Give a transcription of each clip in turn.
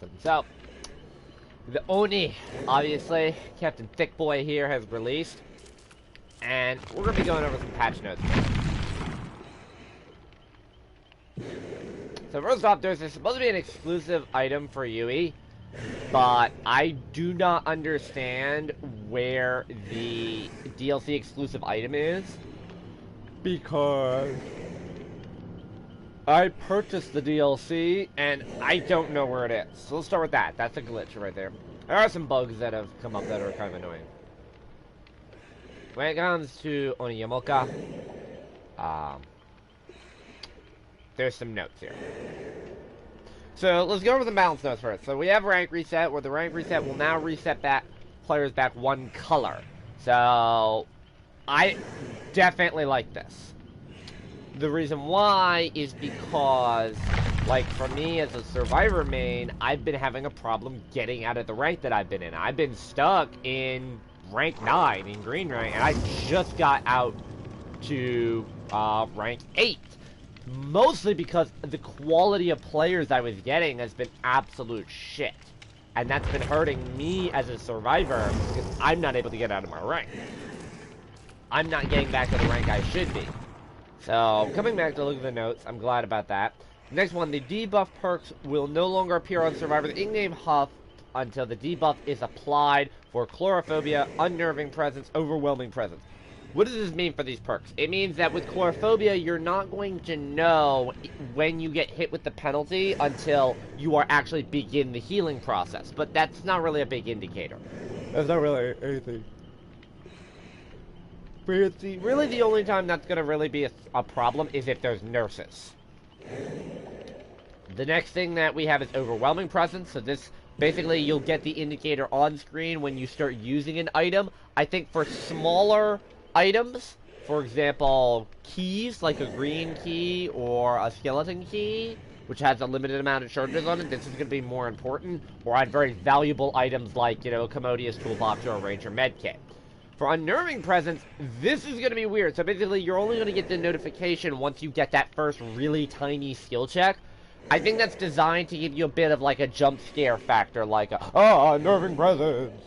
something. So, the Oni, obviously, Captain Thick Boy here has released. And we're going to be going over some patch notes. So first off, there's supposed to be an exclusive item for Yui, but I do not understand where the DLC exclusive item is, because I purchased the DLC and I don't know where it is. So let's start with that. That's a glitch right there. There are some bugs that have come up that are kind of annoying. When it comes to Oniyamoka, there's some notes here. So let's go over the balance notes first. So we have rank reset, where the rank reset will now reset back players back one color. So I definitely like this. The reason why is because, like, for me as a survivor main, I've been having a problem getting out of the rank that I've been in. I've been stuck in rank 9 in green rank, and I just got out to rank 8. Mostly because the quality of players I was getting has been absolute shit. And that's been hurting me as a survivor, because I'm not able to get out of my rank. I'm not getting back to the rank I should be. So, coming back to look at the notes, I'm glad about that. Next one, the debuff perks will no longer appear on Survivor's in-game HUF until the debuff is applied for Chlorophobia, Unnerving Presence, Overwhelming Presence. What does this mean for these perks? It means that with Chlorophobia, you're not going to know when you get hit with the penalty until you are actually begin the healing process. But that's not really a big indicator. That's not really anything. Really the only time that's going to really be a problem is if there's nurses. The next thing that we have is Overwhelming Presence. So this, basically, you'll get the indicator on screen when you start using an item. I think for smaller items, for example, keys, like a green key or a skeleton key, which has a limited amount of charges on it, this is going to be more important. Or on very valuable items like, you know, a Commodious Toolbox or a Ranger Medkit. For Unnerving Presence, this is going to be weird. So basically, you're only going to get the notification once you get that first really tiny skill check. I think that's designed to give you a bit of like a jump scare factor, like a, oh, Unnerving Presence.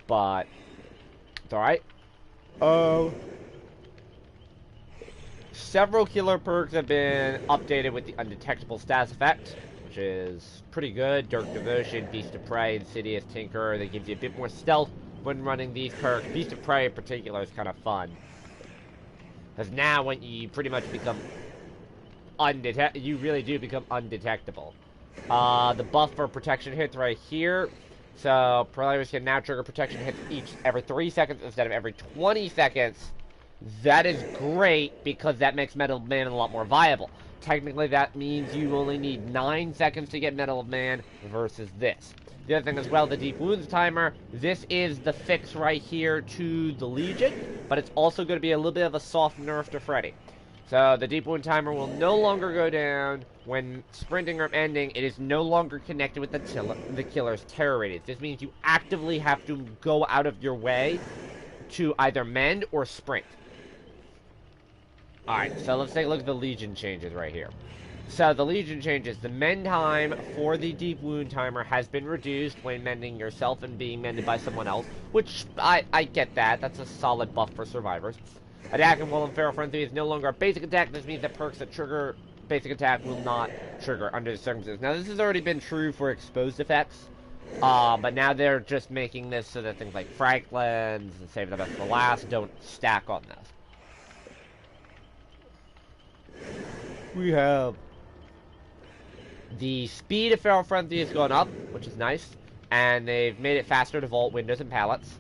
But it's alright. Several killer perks have been updated with the undetectable status effect, which is pretty good. Dark Devotion, Beast of Prey, Insidious Tinker, that gives you a bit more stealth when running these perks. Beast of Prey in particular is kind of fun, because now when you pretty much become you really do become undetectable. The buff for protection hits right here. So players can now trigger protection hits every 3 seconds instead of every 20 seconds. That is great because that makes Medal of Man a lot more viable. Technically, that means you only need 9 seconds to get Medal of Man versus this. The other thing as well, the Deep Wounds timer. This is the fix right here to the Legion, but it's also going to be a little bit of a soft nerf to Freddy. So the Deep Wound timer will no longer go down when sprinting or ending. It is no longer connected with the killer's terror radius. This means you actively have to go out of your way to either mend or sprint. Alright, so let's take a look at the Legion changes right here. So the Legion changes. The mend time for the Deep Wound timer has been reduced when mending yourself and being mended by someone else, which I get that. That's a solid buff for survivors. Attack and While in Feral Frenzy is no longer a basic attack. This means that perks that trigger basic attack will not trigger under the circumstances. Now, this has already been true for exposed effects, but now they're just making this so that things like Franklin's and Save the Best for Last don't stack on this. We have the speed of Feral Frenzy has gone up, which is nice, and they've made it faster to vault windows and pallets.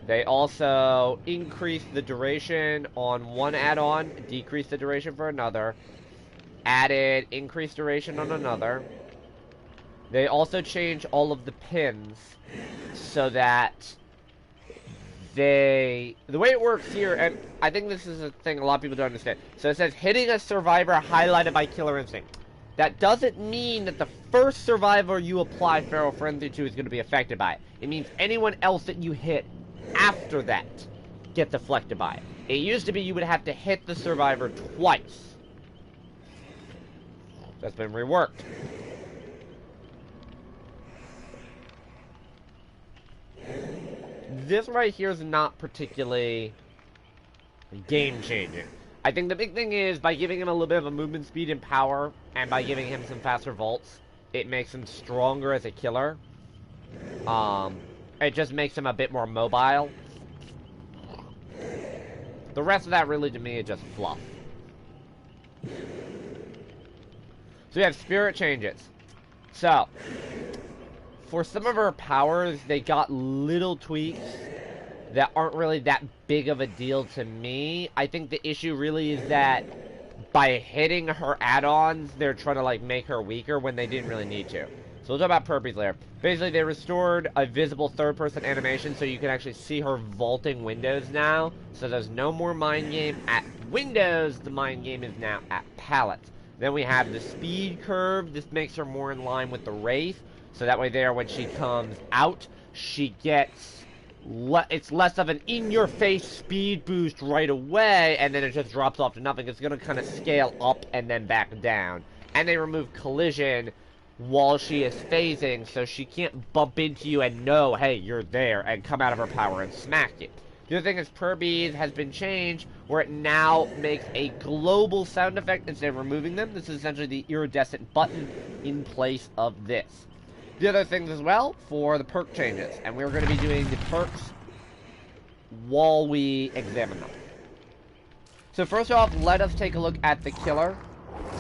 They also increased the duration on one add-on, decreased the duration for another, added increased duration on another. They also changed all of the pins so that the way it works here, and I think this is a thing a lot of people don't understand. So it says, hitting a survivor highlighted by Killer Instinct. That doesn't mean that the first survivor you apply Feral Frenzy to is going to be affected by it. It means anyone else that you hit after that gets affected by it. It used to be you would have to hit the survivor twice. That's been reworked. this right here is not particularly game-changing. I think the big thing is, by giving him a little bit of a movement speed and power, and by giving him some faster vaults, it makes him stronger as a killer. It just makes him a bit more mobile. The rest of that, really, to me, is just fluff. So we have spirit changes. So, for some of her powers, they got little tweaks that aren't really that big of a deal to me. I think the issue really is that by hitting her add-ons, they're trying to, like, make her weaker when they didn't really need to. So we'll talk about Perpy's layer. Basically, they restored a visible third-person animation so you can actually see her vaulting windows now. So there's no more mind game at windows. The mind game is now at pallets. Then we have the speed curve. This makes her more in line with the Wraith. So that way there, when she comes out, she gets... it's less of an in-your-face speed boost right away, and then it just drops off to nothing. It's going to kind of scale up and then back down. And they remove collision while she is phasing, so she can't bump into you and know, hey, you're there, and come out of her power and smack you. The other thing is Perby's has been changed, where it now makes a global sound effect instead of removing them. This is essentially the iridescent button in place of this. The other things as well for the perk changes, and we're going to be doing the perks while we examine them. So first off, let us take a look at the killer.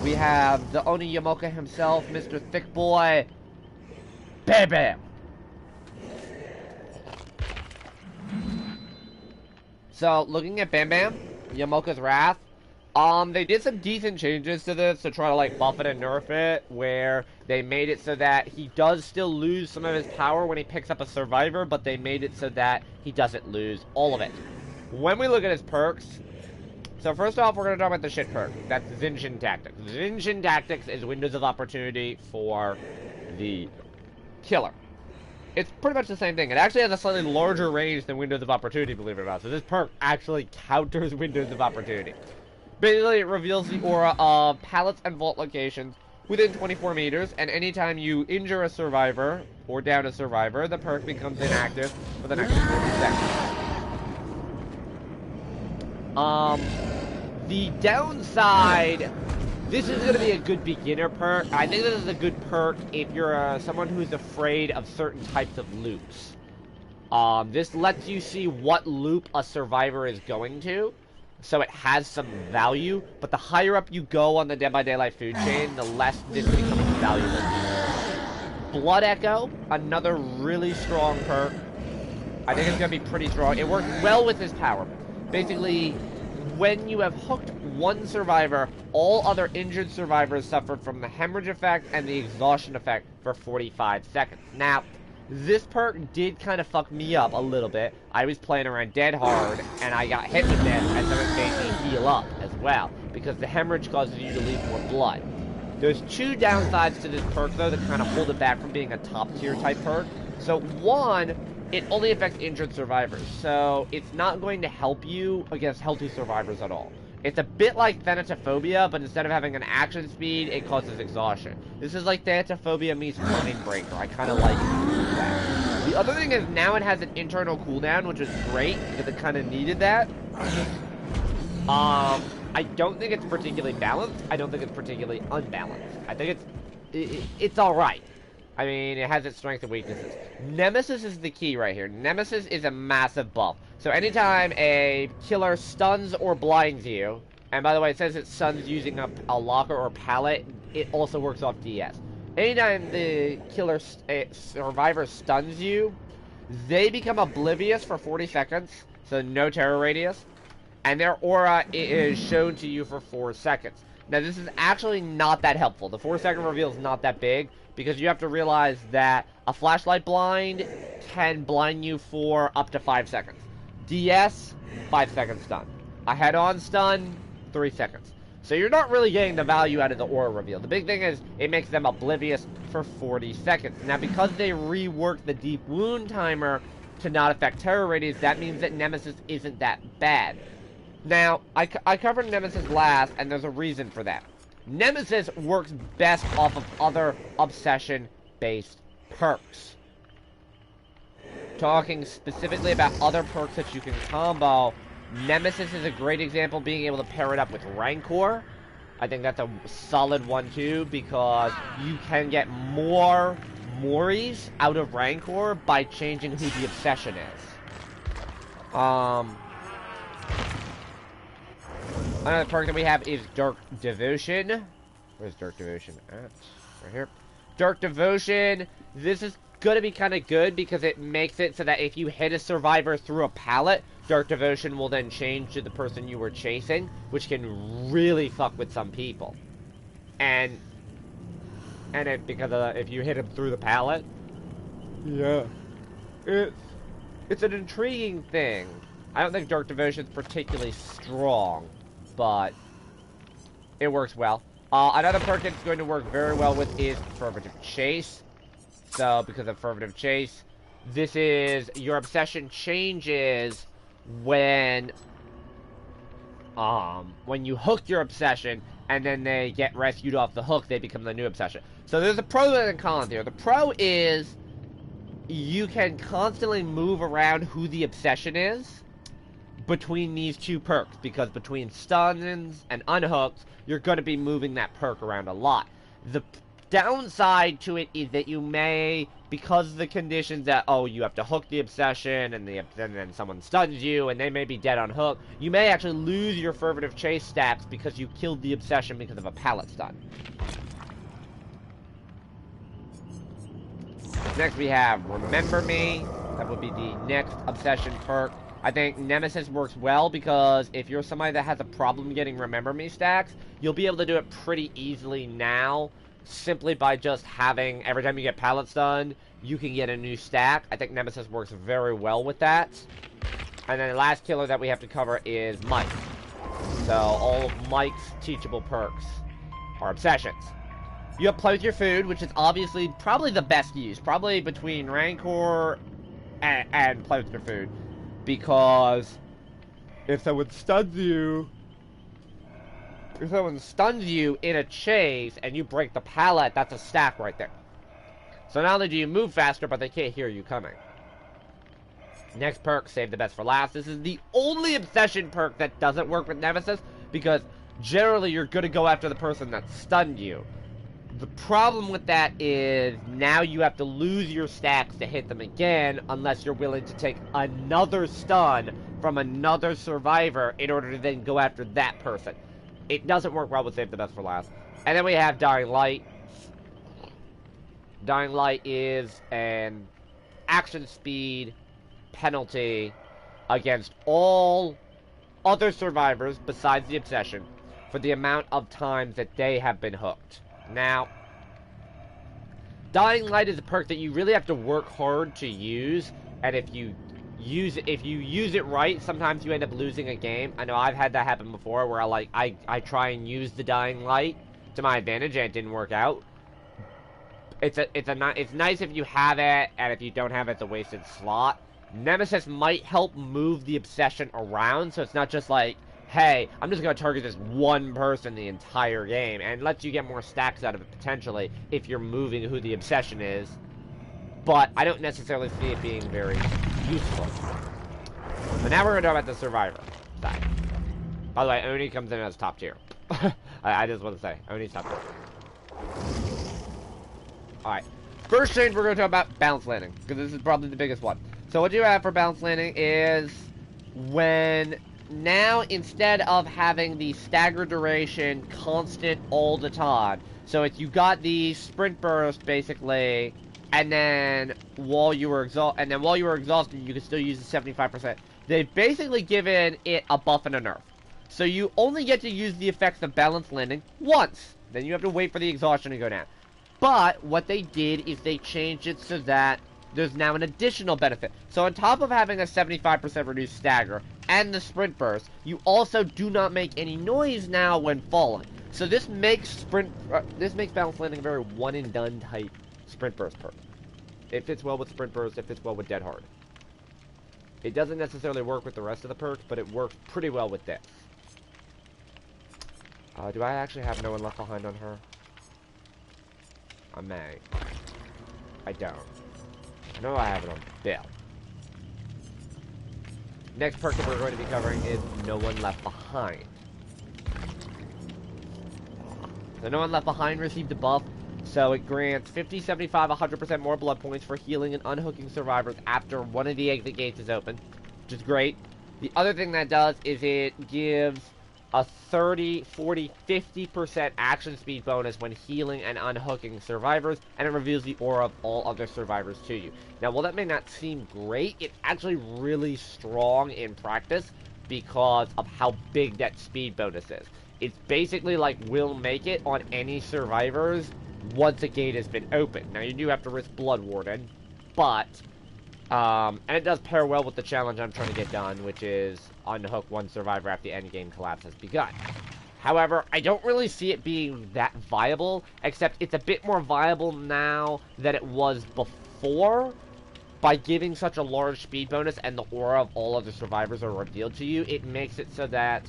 We have the Oni Yamoka himself, Mr. Thick Boy, Bam Bam. So looking at Bam Bam, Yamoka's Wrath, they did some decent changes to this to try to, like, buff it and nerf it, where they made it so that he does still lose some of his power when he picks up a survivor, but they made it so that he doesn't lose all of it. When we look at his perks, so first off, we're going to talk about the shit perk. That's Zinjin Tactics. Zinjin Tactics is windows of opportunity for the killer. It's pretty much the same thing. It actually has a slightly larger range than windows of opportunity, believe it or not. So this perk actually counters windows of opportunity. Basically, it reveals the aura of pallets and vault locations within 24 meters, and anytime you injure a survivor or down a survivor, the perk becomes inactive for the next 40 seconds. The downside, this is going to be a good beginner perk. I think this is a good perk if you're someone who's afraid of certain types of loops. This lets you see what loop a survivor is going to, so it has some value, but the higher up you go on the Dead by Daylight food chain, the less this becomes valuable to you. Blood Echo, another really strong perk. I think it's going to be pretty strong. It works well with his power. Basically, when you have hooked one survivor, all other injured survivors suffer from the hemorrhage effect and the exhaustion effect for 45 seconds. Now, this perk did kind of fuck me up a little bit. I was playing around dead hard, and I got hit with this, and then it made me heal up as well, because the hemorrhage causes you to leave more blood. There's two downsides to this perk, though, that kind of hold it back from being a top-tier type perk. So, one, it only affects injured survivors, so it's not going to help you against healthy survivors at all. It's a bit like Thanatophobia, but instead of having an action speed, it causes exhaustion. This is like Thanatophobia meets Mindbreaker. I kind of like that. The other thing is now it has an internal cooldown, which is great, because it kind of needed that. I don't think it's particularly balanced. I don't think it's particularly unbalanced. I think it's alright. I mean, it has its strengths and weaknesses. Nemesis is the key right here. Nemesis is a massive buff. So anytime a killer stuns or blinds you, and by the way, it says it stuns using a locker or pallet, it also works off DS. Anytime the killer survivor stuns you, they become oblivious for 40 seconds, so no terror radius, and their aura is shown to you for 4 seconds. Now, this is actually not that helpful. The 4-second reveal is not that big, because you have to realize that a flashlight blind can blind you for up to 5 seconds. DS, 5 seconds stun. A head-on stun, 3 seconds. So you're not really getting the value out of the aura reveal. The big thing is, it makes them oblivious for 40 seconds. Now, because they reworked the deep wound timer to not affect terror radius, that means that Nemesis isn't that bad. Now, I covered Nemesis last, and there's a reason for that. Nemesis works best off of other obsession-based perks. talking specifically about other perks that you can combo, Nemesis is a great example, being able to pair it up with Rancor. I think that's a solid one too, because you can get more Moris out of Rancor by changing who the obsession is. Another perk that we have is Dark Devotion. Where's Dark Devotion at? Right here. Dark Devotion. This is going to be kind of good because it makes it so that if you hit a survivor through a pallet, Dark Devotion will then change to the person you were chasing, which can really fuck with some people. And because if you hit him through the pallet, yeah, it's an intriguing thing. I don't think Dark Devotion is particularly strong, but it works well. Another perk that's going to work very well with is Affirmative Chase. So, because of Affirmative Chase, this is, your obsession changes when you hook your obsession, and then they get rescued off the hook, they become the new obsession. So there's a pro and a con here. The pro is, you can constantly move around who the obsession is between these two perks, because between stuns and unhooks, you're going to be moving that perk around a lot. The downside to it is that you may, because of the conditions that, oh, you have to hook the obsession, and then someone stuns you, and they may be dead on hook, you may actually lose your Affirmative Chase stats because you killed the obsession because of a pallet stun. Next we have Remember Me. That would be the next obsession perk. I think Nemesis works well because if you're somebody that has a problem getting Remember Me stacks, you'll be able to do it pretty easily now, simply by just having, every time you get pallet stunned, you can get a new stack. I think Nemesis works very well with that. And then the last killer that we have to cover is Mike. So all of Mike's teachable perks are obsessions. You have Play With Your Food, which is obviously probably the best use, probably between Rancor and Play With Your Food. Because if someone stuns you in a chase and you break the pallet, that's a stack right there. So not only do you move faster, but they can't hear you coming. Next perk, Save the Best for Last. This is the only obsession perk that doesn't work with Nemesis, because generally you're going to go after the person that stunned you. The problem with that is now you have to lose your stacks to hit them again unless you're willing to take another stun from another survivor in order to then go after that person. It doesn't work well with Save the Best for Last. And then we have Dying Light. Dying Light is an action speed penalty against all other survivors besides the obsession for the amount of times that they have been hooked. Now, Dying Light is a perk that you really have to work hard to use, and if you use it right, sometimes you end up losing a game. I know I've had that happen before, where I try and use the Dying Light to my advantage and it didn't work out. It's nice if you have it, and if you don't have it, it's a wasted slot. Nemesis might help move the obsession around, so it's not just like, hey, I'm just going to target this one person the entire game, and lets you get more stacks out of it, potentially, if you're moving who the obsession is. But I don't necessarily see it being very useful. But now we're going to talk about the Survivor side. By the way, Oni comes in as top tier. I just want to say, Oni's top tier. Alright. First change, we're going to talk about Balance Landing, because this is probably the biggest one. So what you have for Balance Landing is when... Now, instead of having the stagger duration constant all the time, so if you got the sprint burst basically, and then while you were exhausted, you could still use the 75%. They've basically given it a buff and a nerf. So you only get to use the effects of Balance Landing once. Then you have to wait for the exhaustion to go down. But what they did is they changed it so that there's now an additional benefit. So on top of having a 75% reduced stagger and the sprint burst, you also do not make any noise now when falling. So this makes Balance Landing a very one and done type sprint burst perk. It fits well with sprint burst, it fits well with Dead Hard. It doesn't necessarily work with the rest of the perks, but it works pretty well with this. Do I actually have no one left behind on her? I may. I don't. I know I have it on Bill. Next perk that we're going to be covering is No One Left Behind. The No One Left Behind received a buff, so it grants 50, 75, 100% more blood points for healing and unhooking survivors after one of the exit gates is open, which is great. The other thing that does is it gives a 30, 40, 50% action speed bonus when healing and unhooking survivors, and it reveals the aura of all other survivors to you. Now, while that may not seem great, it's actually really strong in practice because of how big that speed bonus is. It's basically like will make it on any survivors once a gate has been opened. Now, you do have to risk Blood Warden, but and it does pair well with the challenge I'm trying to get done, which is unhook one survivor after the endgame collapse has begun. However, I don't really see it being that viable, except it's a bit more viable now than it was before. By giving such a large speed bonus and the aura of all other survivors are revealed to you, it makes it so that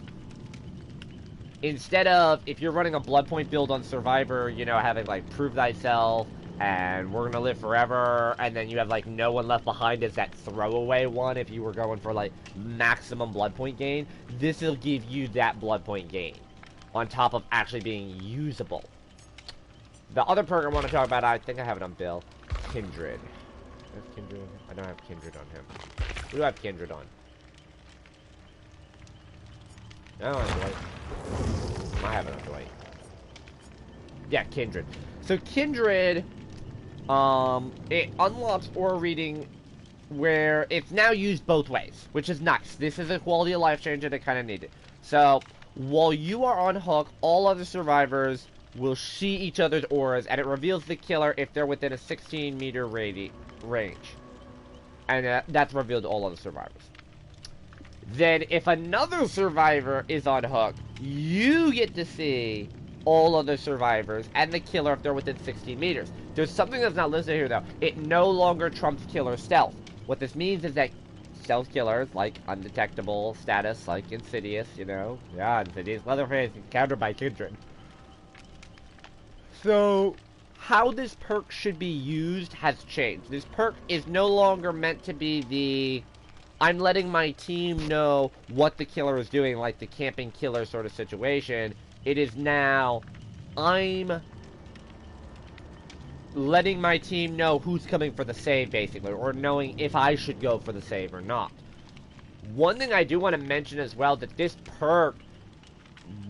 instead of, if you're running a blood point build on survivor, you know, having like Prove Thyself, and We're Gonna Live Forever, and then you have, like, No One Left Behind as that throwaway one if you were going for, like, maximum blood point gain. This will give you that blood point gain, on top of actually being usable. The other perk I want to talk about, I think I have it on Bill. Kindred. I have Kindred? I don't have Kindred on him. Who do I have Kindred on? No, on Dwight. I have it on Dwight. Yeah, Kindred. So, Kindred... it unlocks aura reading where it's now used both ways, which is nice. This is a quality of life change and it kind of needed. So, while you are on hook, all other survivors will see each other's auras, and it reveals the killer if they're within a 16-meter range. And that's revealed to all other survivors. Then, if another survivor is on hook, you get to see all other survivors and the killer if they're within 16 meters. There's something that's not listed here, though. It no longer trumps killer stealth. What this means is that stealth killers, like undetectable status, like Insidious, you know? Yeah, Insidious. Leatherface countered by Kindred. So, how this perk should be used has changed. This perk is no longer meant to be the I'm letting my team know what the killer is doing, like the camping killer sort of situation. It is now, I'm letting my team know who's coming for the save, basically, or knowing if I should go for the save or not. One thing I do want to mention as well, that this perk,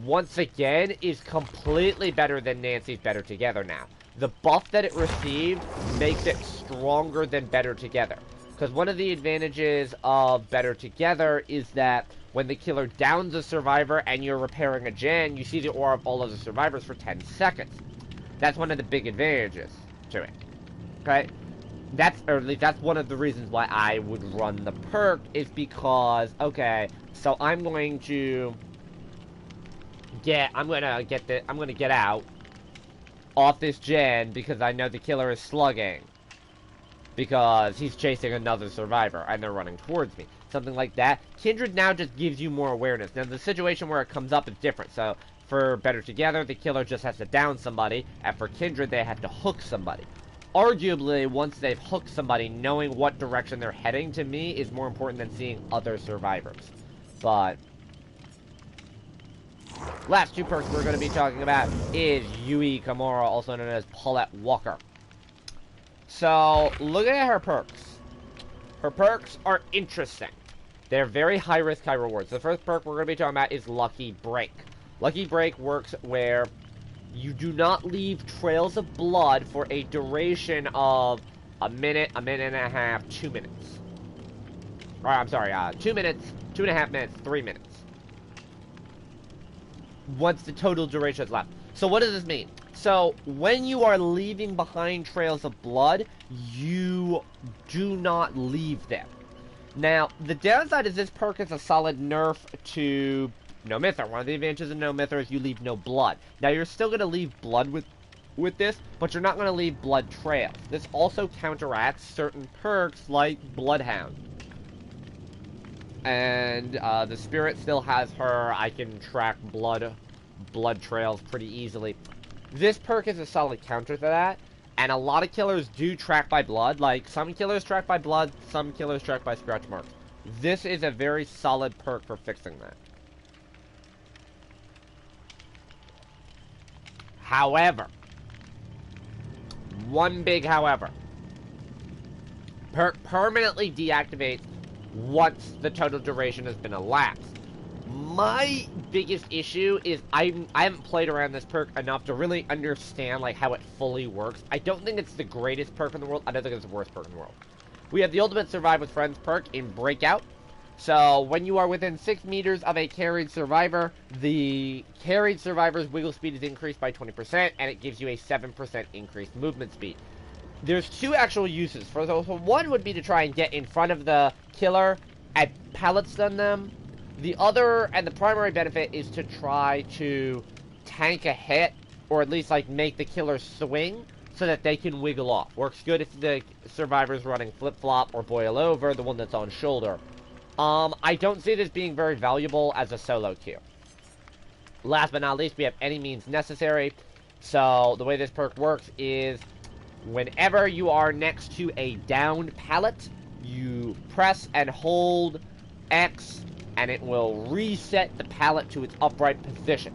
once again, is completely better than Nancy's Better Together now. The buff that it received makes it stronger than Better Together. Because one of the advantages of Better Together is that when the killer downs a survivor and you're repairing a gen, you see the aura of all other survivors for 10 seconds. That's one of the big advantages to it. Okay? Or at least that's one of the reasons why I would run the perk, is because, okay, so I'm going to get out off this gen because I know the killer is slugging. Because he's chasing another survivor and they're running towards me. Something like that. Kindred now just gives you more awareness. Now, the situation where it comes up is different. So, for Better Together, the killer just has to down somebody. And for Kindred, they have to hook somebody. Arguably, once they've hooked somebody, knowing what direction they're heading to me is more important than seeing other survivors. But last two perks we're going to be talking about is Yui Kimura, also known as Paulette Walker. So, looking at her perks. Her perks are interesting. They're very high risk, high rewards. The first perk we're going to be talking about is Lucky Break. Lucky Break works where you do not leave trails of blood for a duration of a minute and a half, 2 minutes. Or, I'm sorry, 2 minutes, 2.5 minutes, 3 minutes. Once the total duration is left. So what does this mean? So, when you are leaving behind trails of blood, you do not leave them. Now, the downside is this perk is a solid nerf to No Mither. One of the advantages of No Mither is you leave no blood. Now, you're still going to leave blood with this, but you're not going to leave blood trails. This also counteracts certain perks like Bloodhound. And the Spirit still has her, I can track blood trails pretty easily. This perk is a solid counter to that, and a lot of killers do track by blood. Like, some killers track by blood, some killers track by scratch marks. this is a very solid perk for fixing that. However, one big however, perk permanently deactivates once the total duration has been elapsed. My biggest issue is I haven't played around this perk enough to really understand like how it fully works. I don't think it's the greatest perk in the world. I don't think it's the worst perk in the world. We have the Ultimate Survive with Friends perk in Breakout. So when you are within 6 meters of a carried survivor, the carried survivor's wiggle speed is increased by 20%, and it gives you a 7% increased movement speed. There's two actual uses for those. One would be to try and get in front of the killer and pallet stun them. The other, and the primary benefit, is to try to tank a hit, or at least like make the killer swing so that they can wiggle off. Works good if the survivor's running flip-flop or boil over, the one that's on shoulder. I don't see this being very valuable as a solo queue. Last but not least, we have Any Means Necessary. So, the way this perk works is whenever you are next to a downed pallet, you press and hold X, and it will reset the pallet to its upright position.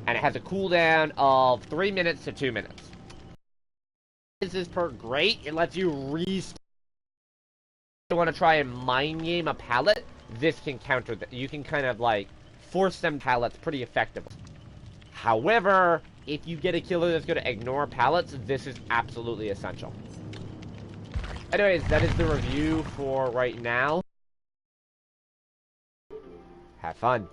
And it has a cooldown of 3 minutes to 2 minutes. Is this perk great? It lets you reset. If you want to try and mind game a pallet, this can counter that. You can kind of like force them pallets pretty effectively. However, if you get a killer that's going to ignore pallets, this is absolutely essential. Anyways, that is the review for right now. Have fun.